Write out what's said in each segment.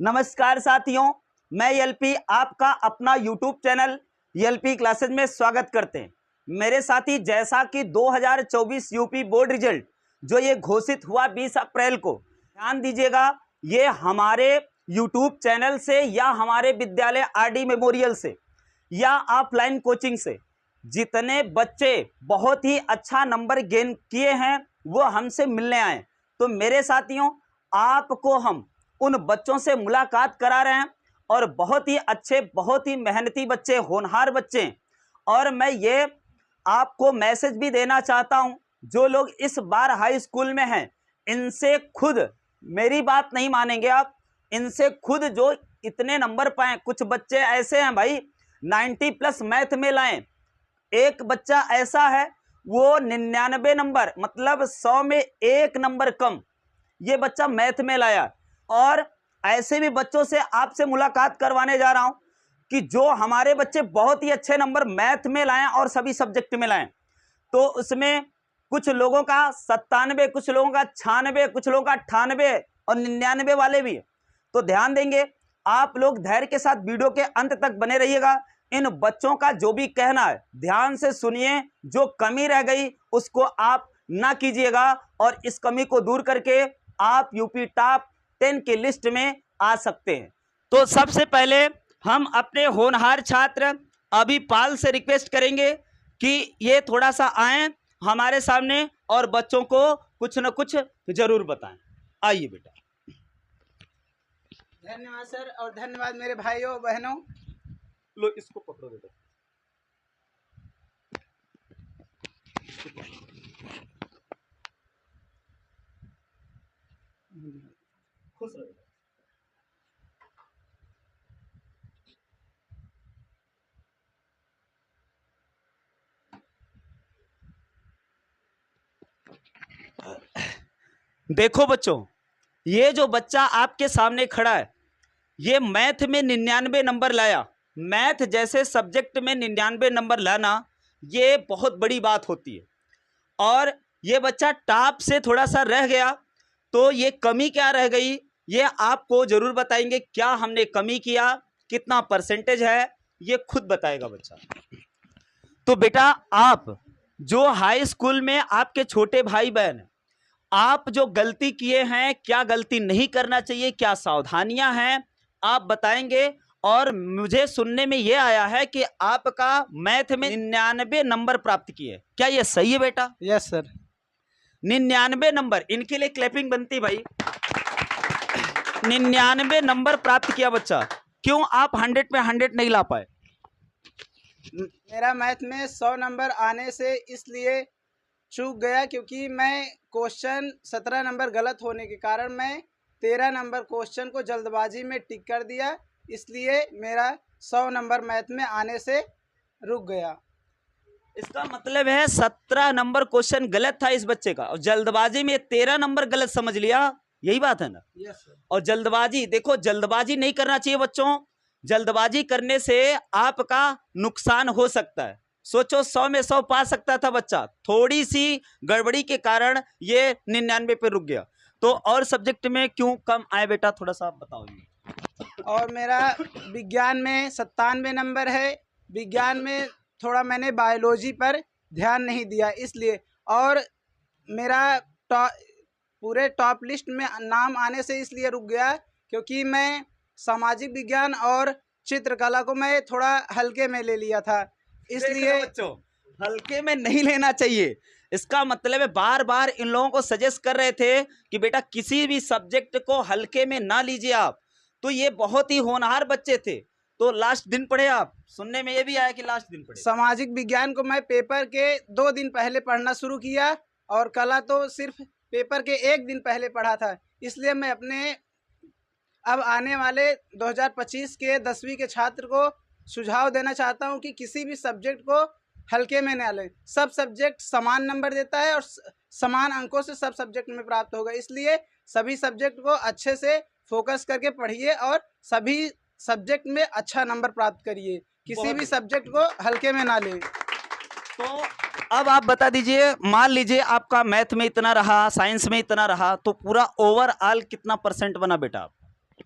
नमस्कार साथियों, मैं एलपी आपका अपना यूट्यूब चैनल एलपी क्लासेज में स्वागत करते हैं। मेरे साथी, जैसा कि 2024 यूपी बोर्ड रिजल्ट जो ये घोषित हुआ 20 अप्रैल को, ध्यान दीजिएगा, ये हमारे यूट्यूब चैनल से या हमारे विद्यालय आरडी मेमोरियल से या ऑफलाइन कोचिंग से जितने बच्चे बहुत ही अच्छा नंबर गेन किए हैं वो हमसे मिलने आए। तो मेरे साथियों, आपको हम उन बच्चों से मुलाकात करा रहे हैं और बहुत ही अच्छे, बहुत ही मेहनती बच्चे, होनहार बच्चे। और मैं ये आपको मैसेज भी देना चाहता हूं, जो लोग इस बार हाई स्कूल में हैं, इनसे खुद, मेरी बात नहीं मानेंगे आप, इनसे खुद जो इतने नंबर पाएं। कुछ बच्चे ऐसे हैं भाई 90+ मैथ में लाएं। एक बच्चा ऐसा है वो 99 नंबर, मतलब 100 में 1 नंबर कम, ये बच्चा मैथ में लाया। और ऐसे भी बच्चों से आपसे मुलाकात करवाने जा रहा हूं कि जो हमारे बच्चे बहुत ही अच्छे नंबर मैथ में लाएं और सभी सब्जेक्ट में लाएं। तो उसमें कुछ लोगों का 97, कुछ लोगों का 96, कुछ लोगों का 98 और 99 वाले भी। तो ध्यान देंगे आप लोग, धैर्य के साथ वीडियो के अंत तक बने रहिएगा। इन बच्चों का जो भी कहना है ध्यान से सुनिए, जो कमी रह गई उसको आप ना कीजिएगा और इस कमी को दूर करके आप यूपी टॉप 10 की लिस्ट में आ सकते हैं। तो सबसे पहले हम अपने होनहार छात्र अभिपाल से रिक्वेस्ट करेंगे कि ये थोड़ा सा आएं हमारे सामने और बच्चों को कुछ न कुछ जरूर बताएं। आइए बेटा। धन्यवाद सर, और धन्यवाद मेरे भाइयों बहनों। लो इसको पकड़ो बेटा। खुश रहो। देखो बच्चों, ये जो बच्चा आपके सामने खड़ा है, ये मैथ में 99 नंबर लाया। मैथ जैसे सब्जेक्ट में 99 नंबर लाना ये बहुत बड़ी बात होती है। और ये बच्चा टॉप से थोड़ा सा रह गया, तो ये कमी क्या रह गई ये आपको जरूर बताएंगे। क्या हमने कमी किया, कितना परसेंटेज है, ये खुद बताएगा बच्चा। तो बेटा, आप जो हाई स्कूल में आपके छोटे भाई बहन, आप जो गलती किए हैं, क्या गलती नहीं करना चाहिए, क्या सावधानियां हैं, आप बताएंगे। और मुझे सुनने में यह आया है कि आपका मैथ में 99 नंबर प्राप्त किए, क्या यह सही है बेटा? Yes sir. 99 नंबर, इनके लिए क्लैपिंग बनती भाई। 99 नंबर प्राप्त किया बच्चा। क्यों आप 100 में 100 नहीं ला पाए? मेरा मैथ में 100 नंबर आने से इसलिए चूक गया क्योंकि मैं क्वेश्चन 17 नंबर गलत होने के कारण मैं 13 नंबर क्वेश्चन को जल्दबाजी में टिक कर दिया, इसलिए मेरा 100 नंबर मैथ में आने से रुक गया। इसका मतलब है 17 नंबर क्वेश्चन गलत था इस बच्चे का, और जल्दबाजी में 13 नंबर गलत समझ लिया। यही बात है ना? Yes sir. और जल्दबाजी, देखो जल्दबाजी नहीं करना चाहिए बच्चों। जल्दबाजी करने से आपका नुकसान हो सकता है। सोचो 100 में 100 पा सकता था बच्चा, थोड़ी सी गड़बड़ी के कारण ये 99 पे रुक गया। तो और सब्जेक्ट में क्यों कम आए बेटा, थोड़ा सा आप बताओ। और मेरा विज्ञान में 97 नंबर है। विज्ञान में थोड़ा मैंने बायोलॉजी पर ध्यान नहीं दिया इसलिए, और मेरा पूरे टॉप लिस्ट में नाम आने से इसलिए रुक गया क्योंकि मैं सामाजिक विज्ञान और चित्रकला को मैं थोड़ा हल्के में ले लिया था, इसलिए। बच्चों, हल्के में नहीं लेना चाहिए। इसका मतलब है बार बार इन लोगों को सजेस्ट कर रहे थे कि बेटा किसी भी सब्जेक्ट को हल्के में ना लीजिए आप। तो ये बहुत ही होनहार बच्चे थे। तो लास्ट दिन पढ़े आप? सुनने में ये भी आया कि लास्ट दिन पढ़े। सामाजिक विज्ञान को मैं पेपर के 2 दिन पहले पढ़ना शुरू किया और कला तो सिर्फ पेपर के 1 दिन पहले पढ़ा था, इसलिए मैं अपने अब आने वाले 2025 के 10वीं के छात्र को सुझाव देना चाहता हूं कि किसी भी सब्जेक्ट को हल्के में ना लें। सब सब्जेक्ट समान नंबर देता है और समान अंकों से सब सब्जेक्ट में प्राप्त होगा, इसलिए सभी सब्जेक्ट को अच्छे से फोकस करके पढ़िए और सभी सब्जेक्ट में अच्छा नंबर प्राप्त करिए, किसी भी सब्जेक्ट को हल्के में ना लें। तो अब आप बता दीजिए, मान लीजिए आपका मैथ में इतना रहा, साइंस में इतना रहा, तो पूरा ओवरऑल कितना परसेंट बना बेटा?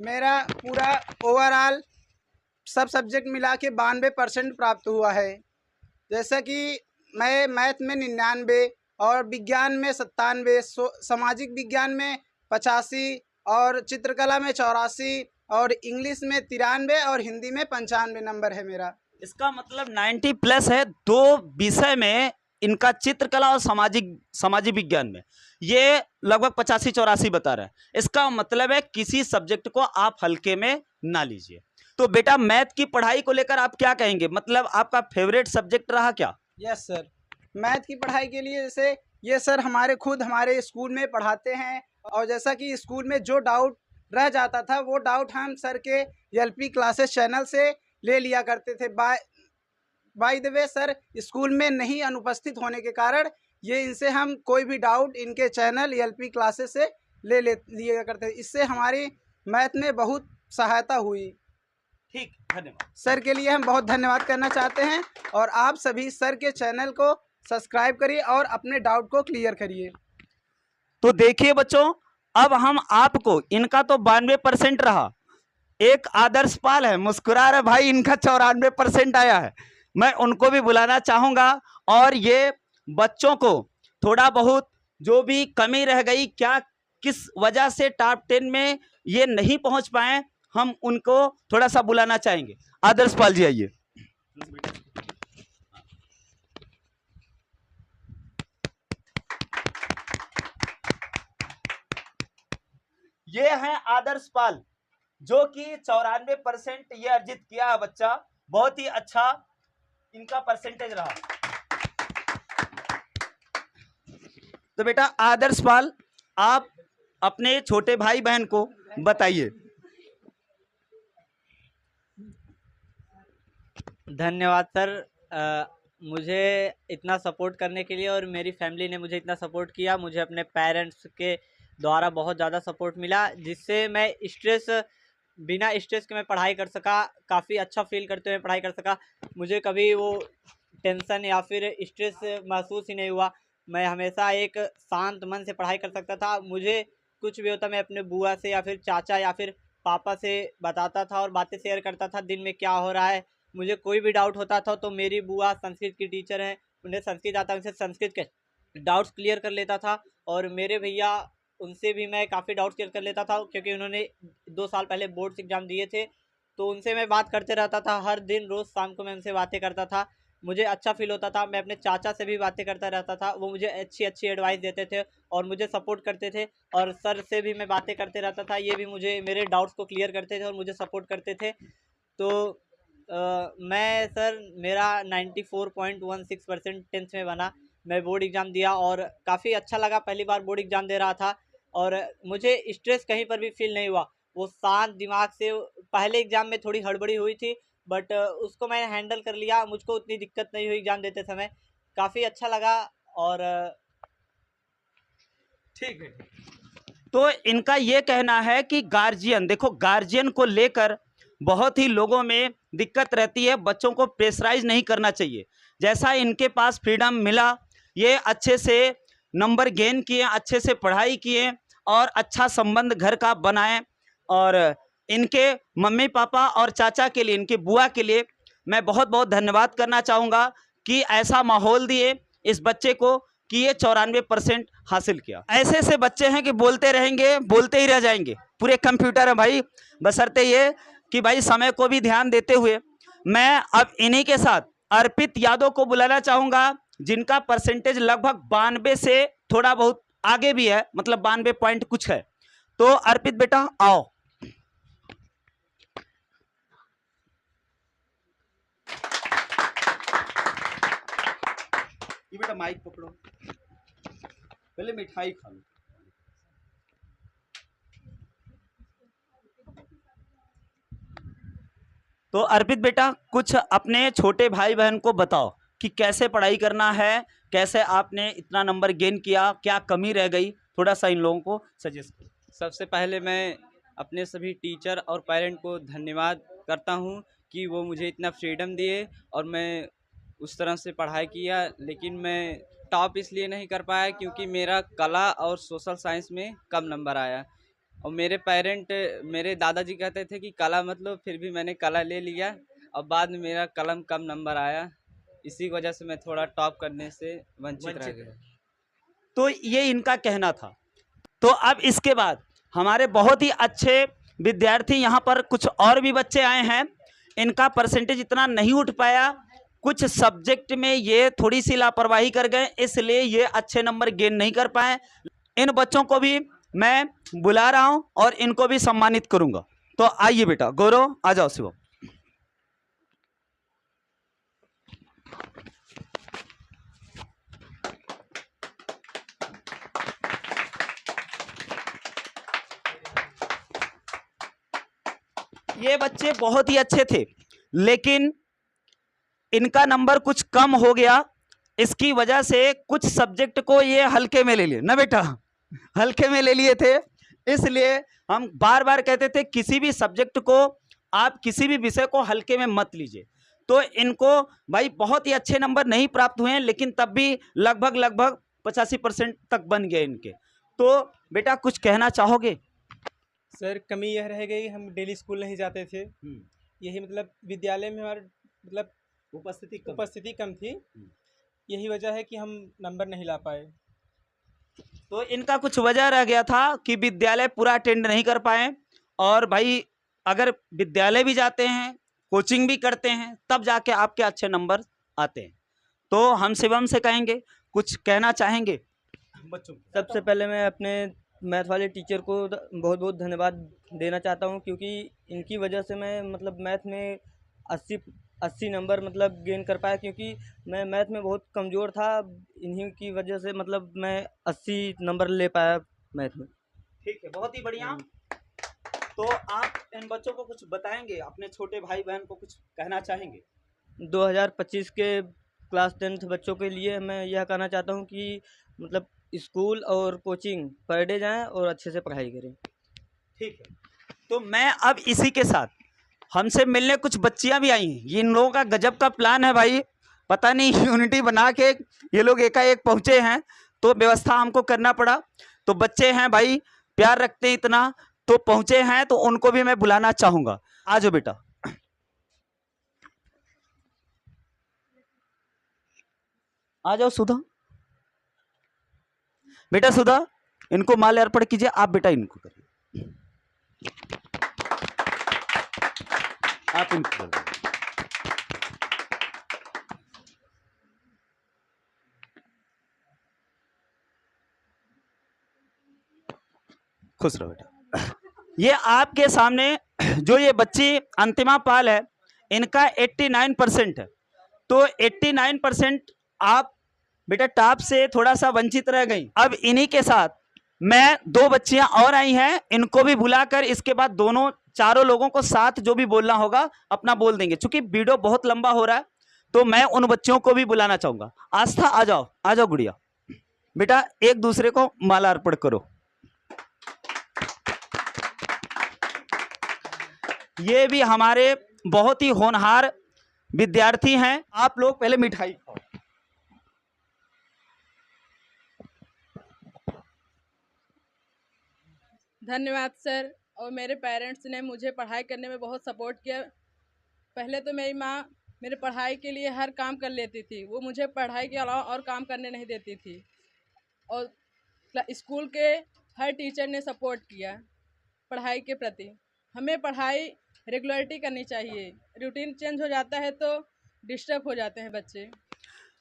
मेरा पूरा ओवरऑल सब सब्जेक्ट मिला के 92% प्राप्त हुआ है। जैसा कि मैं मैथ में 99 और विज्ञान में 97, सामाजिक विज्ञान में 85 और चित्रकला में 84 और इंग्लिश में 93 और हिंदी में 95 नंबर है मेरा। इसका मतलब 90 प्लस है। दो विषय में इनका, चित्रकला और सामाजिक विज्ञान में, ये लगभग 85-84 बता रहे हैं। इसका मतलब है किसी सब्जेक्ट को आप हल्के में ना लीजिए। तो बेटा मैथ की पढ़ाई को लेकर आप क्या कहेंगे, मतलब आपका फेवरेट सब्जेक्ट रहा क्या? यस सर, मैथ की पढ़ाई के लिए जैसे ये सर हमारे स्कूल में पढ़ाते हैं, और जैसा कि स्कूल में जो डाउट रह जाता था वो डाउट हम सर के एलपी क्लासेस चैनल से ले लिया करते थे। By the way sir school में नहीं अनुपस्थित होने के कारण ये इनसे हम कोई भी डाउट इनके चैनल एलपी क्लासेस से लिया करते थे। इससे हमारी मैथ में बहुत सहायता हुई। ठीक, धन्यवाद सर के लिए हम बहुत धन्यवाद करना चाहते हैं, और आप सभी सर के चैनल को सब्सक्राइब करिए और अपने डाउट को क्लियर करिए। तो देखिए बच्चों, अब हम आपको, इनका तो 92% रहा, एक आदर्श पाल है, मुस्कुरा रहे भाई, इनका 94% आया है। मैं उनको भी बुलाना चाहूंगा, और ये बच्चों को थोड़ा बहुत जो भी कमी रह गई, क्या किस वजह से टॉप 10 में ये नहीं पहुंच पाए, हम उनको थोड़ा सा बुलाना चाहेंगे। आदर्श पाल जी आइए। ये हैं आदर्श पाल, जो कि 94% ये अर्जित किया है बच्चा। बहुत ही अच्छा इनका परसेंटेज रहा। तो बेटा आदर्श पाल, आप अपने छोटे भाई बहन को बताइए। धन्यवाद सर, मुझे इतना सपोर्ट करने के लिए, और मेरी फैमिली ने मुझे इतना सपोर्ट किया। मुझे अपने पेरेंट्स के द्वारा बहुत ज़्यादा सपोर्ट मिला, जिससे मैं बिना स्ट्रेस के मैं पढ़ाई कर सका, काफ़ी अच्छा फील करते हुए पढ़ाई कर सका। मुझे कभी वो टेंशन या फिर स्ट्रेस महसूस ही नहीं हुआ। मैं हमेशा एक शांत मन से पढ़ाई कर सकता था। मुझे कुछ भी होता मैं अपने बुआ से या फिर चाचा या फिर पापा से बताता था और बातें शेयर करता था, दिन में क्या हो रहा है। मुझे कोई भी डाउट होता था तो मेरी बुआ संस्कृत की टीचर हैं, उन्हें संस्कृत आता, उनसे संस्कृत के डाउट्स क्लियर कर लेता था। और मेरे भैया, उनसे भी मैं काफ़ी डाउट्स क्लियर कर लेता था, क्योंकि उन्होंने 2 साल पहले बोर्ड्स एग्ज़ाम दिए थे। तो उनसे मैं बात करते रहता था, हर दिन रोज़ शाम को मैं उनसे बातें करता था। मुझे अच्छा फील होता था। मैं अपने चाचा से भी बातें करता रहता था, वो मुझे अच्छी अच्छी एडवाइस देते थे और मुझे सपोर्ट करते थे। और सर से भी मैं बातें करते रहता था, ये भी मुझे मेरे डाउट्स को क्लियर करते थे और मुझे सपोर्ट करते थे। तो मैं सर, मेरा 94.16% 10th में बना। मैं बोर्ड एग्ज़ाम दिया और काफ़ी अच्छा लगा, पहली बार बोर्ड एग्ज़ाम दे रहा था और मुझे स्ट्रेस कहीं पर भी फील नहीं हुआ। वो शांत दिमाग से, पहले एग्ज़ाम में थोड़ी हड़बड़ी हुई थी, बट उसको मैंने हैंडल कर लिया। मुझको उतनी दिक्कत नहीं हुई एग्ज़ाम देते समय, काफ़ी अच्छा लगा। और ठीक है। तो इनका ये कहना है कि गार्जियन, देखो गार्जियन को लेकर बहुत ही लोगों में दिक्कत रहती है, बच्चों को प्रेशराइज नहीं करना चाहिए। जैसा इनके पास फ्रीडम मिला, ये अच्छे से नंबर गेन किए, अच्छे से पढ़ाई किए और अच्छा संबंध घर का बनाएं। और इनके मम्मी पापा और चाचा के लिए, इनकी बुआ के लिए मैं बहुत बहुत धन्यवाद करना चाहूँगा कि ऐसा माहौल दिए इस बच्चे को कि ये 94% हासिल किया। ऐसे ऐसे बच्चे हैं कि बोलते रहेंगे, बोलते ही रह जाएंगे, पूरे कंप्यूटर है भाई। बशर्ते ये कि भाई समय को भी ध्यान देते हुए मैं अब इन्हीं के साथ अर्पित यादव को बुलाना चाहूंगा, जिनका परसेंटेज लगभग 92 से थोड़ा बहुत आगे भी है, मतलब 92 पॉइंट कुछ है। तो अर्पित बेटा आओ। ये बेटा माइक पकड़ो, पहले मिठाई खा लो। तो अर्पित बेटा, कुछ अपने छोटे भाई बहन को बताओ कि कैसे पढ़ाई करना है, कैसे आपने इतना नंबर गेन किया, क्या कमी रह गई, थोड़ा सा इन लोगों को सजेस्ट करो। सबसे पहले मैं अपने सभी टीचर और पेरेंट को धन्यवाद करता हूं कि वो मुझे इतना फ्रीडम दिए और मैं उस तरह से पढ़ाई किया। लेकिन मैं टॉप इसलिए नहीं कर पाया क्योंकि मेरा कला और सोशल साइंस में कम नंबर आया। और मेरे पेरेंट मेरे दादाजी कहते थे कि कला मत लो, फिर भी मैंने कला ले लिया और बाद में मेरा कलम कम नंबर आया, इसी वजह से मैं थोड़ा टॉप करने से वंचित रह गया। तो ये इनका कहना था। तो अब इसके बाद हमारे बहुत ही अच्छे विद्यार्थी यहाँ पर कुछ और भी बच्चे आए हैं, इनका परसेंटेज इतना नहीं उठ पाया, कुछ सब्जेक्ट में ये थोड़ी सी लापरवाही कर गए, इसलिए ये अच्छे नंबर गेन नहीं कर पाए। इन बच्चों को भी मैं बुला रहा हूं और इनको भी सम्मानित करूंगा। तो आइए बेटा, गौरव आ जाओ। शिवम, ये बच्चे बहुत ही अच्छे थे, लेकिन इनका नंबर कुछ कम हो गया, इसकी वजह से कुछ सब्जेक्ट को ये हल्के में ले लिए ना बेटा, हल्के में ले लिए थे। इसलिए हम बार बार कहते थे किसी भी सब्जेक्ट को आप किसी भी विषय को हल्के में मत लीजिए। तो इनको भाई बहुत ही अच्छे नंबर नहीं प्राप्त हुए हैं, लेकिन तब भी लगभग 85% तक बन गए इनके। तो बेटा कुछ कहना चाहोगे? सर कमी यह रह गई, हम डेली स्कूल नहीं जाते थे, यही मतलब विद्यालय में हमारे मतलब उपस्थिति कम थी, यही वजह है कि हम नंबर नहीं ला पाए। तो इनका कुछ वजह रह गया था कि विद्यालय पूरा अटेंड नहीं कर पाए, और भाई अगर विद्यालय भी जाते हैं, कोचिंग भी करते हैं, तब जाके आपके अच्छे नंबर आते हैं। तो हम शिवम से कहेंगे, कुछ कहना चाहेंगे बच्चों? सबसे पहले मैं अपने मैथ वाले टीचर को बहुत बहुत धन्यवाद देना चाहता हूं, क्योंकि इनकी वजह से मैं मतलब मैथ में 80 नंबर मतलब गेन कर पाया, क्योंकि मैं मैथ में बहुत कमज़ोर था। इन्हीं की वजह से मतलब मैं 80 नंबर ले पाया मैथ में। ठीक है, बहुत ही बढ़िया। तो आप इन बच्चों को कुछ बताएंगे, अपने छोटे भाई बहन को कुछ कहना चाहेंगे? 2025 के क्लास 10th बच्चों के लिए मैं यह कहना चाहता हूं कि मतलब स्कूल और कोचिंग पर डे जाएं और अच्छे से पढ़ाई करें। ठीक है, तो मैं अब इसी के साथ हमसे मिलने कुछ बच्चियां भी आई हैं। ये इन लोगों का गजब का प्लान है भाई, पता नहीं यूनिटी बना के ये लोग एकाएक पहुंचे हैं, तो व्यवस्था हमको करना पड़ा। तो बच्चे हैं भाई, प्यार रखते हैं इतना, तो पहुंचे हैं, तो उनको भी मैं बुलाना चाहूंगा। आ जाओ बेटा, आ जाओ सुधा। बेटा सुधा, इनको माल्य अर्पण कीजिए। आप बेटा इनको करिए, आप इनको करिए। खुश रहो बेटा। ये आपके सामने जो ये बच्ची अंतिमा पाल है, इनका 89% है। तो 89% आप बेटा टॉप से थोड़ा सा वंचित रह गई। अब इन्हीं के साथ मैं 2 बच्चियां और आई हैं, इनको भी बुलाकर इसके बाद चारों लोगों को साथ जो भी बोलना होगा अपना बोल देंगे। चूंकि वीडियो बहुत लंबा हो रहा है, तो मैं उन बच्चों को भी बुलाना चाहूंगा। आस्था आ जाओ गुड़िया, बेटा एक दूसरे को माला अर्पण करो। ये भी हमारे बहुत ही होनहार विद्यार्थी हैं। आप लोग पहले मिठाई खाओ। धन्यवाद सर, और मेरे पेरेंट्स ने मुझे पढ़ाई करने में बहुत सपोर्ट किया। पहले तो मेरी माँ मेरे पढ़ाई के लिए हर काम कर लेती थी, वो मुझे पढ़ाई के अलावा और काम करने नहीं देती थी। और स्कूल के हर टीचर ने सपोर्ट किया पढ़ाई के प्रति। हमें पढ़ाई रेगुलरिटी करनी चाहिए, रूटीन चेंज हो जाता है तो डिस्टर्ब हो जाते हैं बच्चे।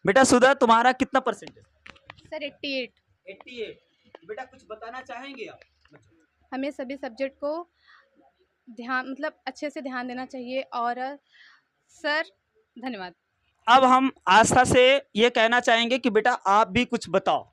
बेटा सुधा, तुम्हारा कितना परसेंटेज? सर 88। 88। बेटा कुछ बताना चाहेंगे आप? हमें सभी सब्जेक्ट को ध्यान मतलब अच्छे से ध्यान देना चाहिए। और सर धन्यवाद। अब हम आस्था से ये कहना चाहेंगे कि बेटा आप भी कुछ बताओ।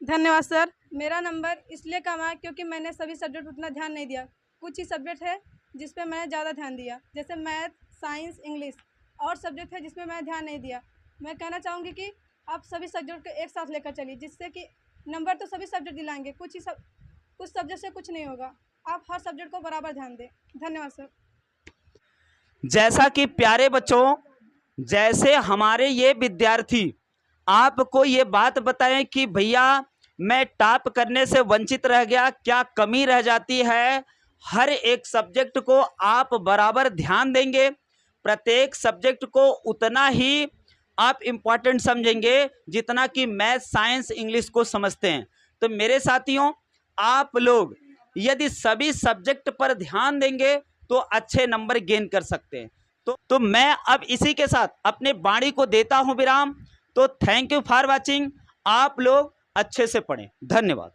धन्यवाद सर। मेरा नंबर इसलिए कम आया क्योंकि मैंने सभी सब्जेक्ट उतना ध्यान नहीं दिया। कुछ ही सब्जेक्ट है जिस पे मैंने ज़्यादा ध्यान दिया, जैसे मैथ, साइंस, इंग्लिश, और सब्जेक्ट है जिसमें मैंने ध्यान नहीं दिया। मैं कहना चाहूँगी कि आप सभी सब्जेक्ट को एक साथ लेकर चलिए, जिससे कि नंबर तो सभी सब्जेक्ट दिलाएंगे, कुछ सब्जेक्ट से कुछ नहीं होगा। आप हर सब्जेक्ट को बराबर ध्यान दें। धन्यवाद सर। जैसा कि प्यारे बच्चों, जैसे हमारे ये विद्यार्थी आपको ये बात बताएं कि भैया मैं टॉप करने से वंचित रह गया, क्या कमी रह जाती है। हर एक सब्जेक्ट को आप बराबर ध्यान देंगे, प्रत्येक सब्जेक्ट को उतना ही आप इम्पॉर्टेंट समझेंगे जितना कि मैथ, साइंस, इंग्लिश को समझते हैं। तो मेरे साथियों, आप लोग यदि सभी सब्जेक्ट पर ध्यान देंगे तो अच्छे नंबर गेन कर सकते हैं। तो मैं अब इसी के साथ अपने वाणी को देता हूं विराम। तो थैंक यू फॉर वॉचिंग। आप लोग अच्छे से पढ़ें। धन्यवाद।